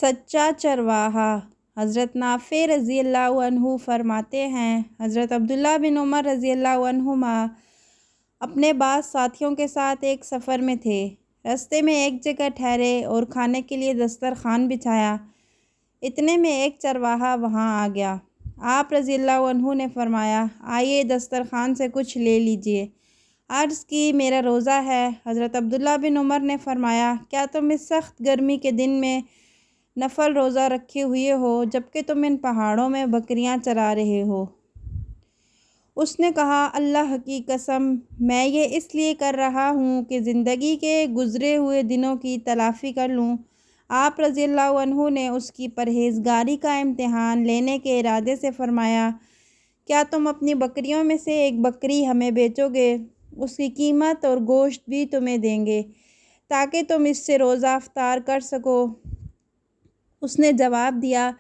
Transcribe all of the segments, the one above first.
سچا چرواہا۔ حضرت نافع رضی اللہ عنہ فرماتے ہیں، حضرت عبداللہ بن عمر رضی اللہ عنہما اپنے بعض ساتھیوں کے ساتھ ایک سفر میں تھے۔ رستے میں ایک جگہ ٹھہرے اور کھانے کے لیے دسترخوان بچھایا۔ اتنے میں ایک چرواہا وہاں آ گیا۔ آپ رضی اللہ عنہ نے فرمایا، آئیے دسترخوان سے کچھ لے لیجئے۔ عرض کی، میرا روزہ ہے۔ حضرت عبداللہ بن عمر نے فرمایا، کیا تم اس سخت گرمی کے دن میں نفل روزہ رکھے ہوئے ہو جبکہ تم ان پہاڑوں میں بکریاں چرا رہے ہو؟ اس نے کہا، اللہ کی قسم، میں یہ اس لیے کر رہا ہوں کہ زندگی کے گزرے ہوئے دنوں کی تلافی کر لوں۔ آپ رضی اللہ عنہ نے اس کی پرہیزگاری کا امتحان لینے کے ارادے سے فرمایا، کیا تم اپنی بکریوں میں سے ایک بکری ہمیں بیچو گے؟ اس کی قیمت اور گوشت بھی تمہیں دیں گے تاکہ تم اس سے روزہ افطار کر سکو۔ اس نے جواب دیا،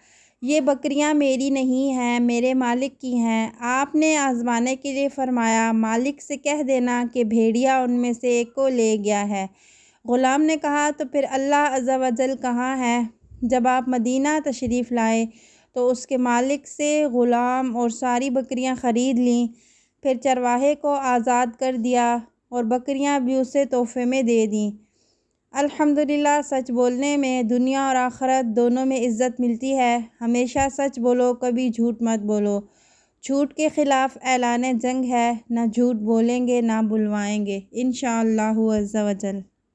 یہ بکریاں میری نہیں ہیں، میرے مالک کی ہیں۔ آپ نے آزمانے کے لیے فرمایا، مالک سے کہہ دینا کہ بھیڑیا ان میں سے ایک کو لے گیا ہے۔ غلام نے کہا، تو پھر اللہ عز و جل کہاں ہے؟ جب آپ مدینہ تشریف لائے تو اس کے مالک سے غلام اور ساری بکریاں خرید لیں، پھر چرواہے کو آزاد کر دیا اور بکریاں بھی اسے تحفے میں دے دیں۔ الحمدللہ، سچ بولنے میں دنیا اور آخرت دونوں میں عزت ملتی ہے۔ ہمیشہ سچ بولو، کبھی جھوٹ مت بولو۔ جھوٹ کے خلاف اعلان جنگ ہے، نہ جھوٹ بولیں گے نہ بلوائیں گے، انشاءاللہ عز و جل۔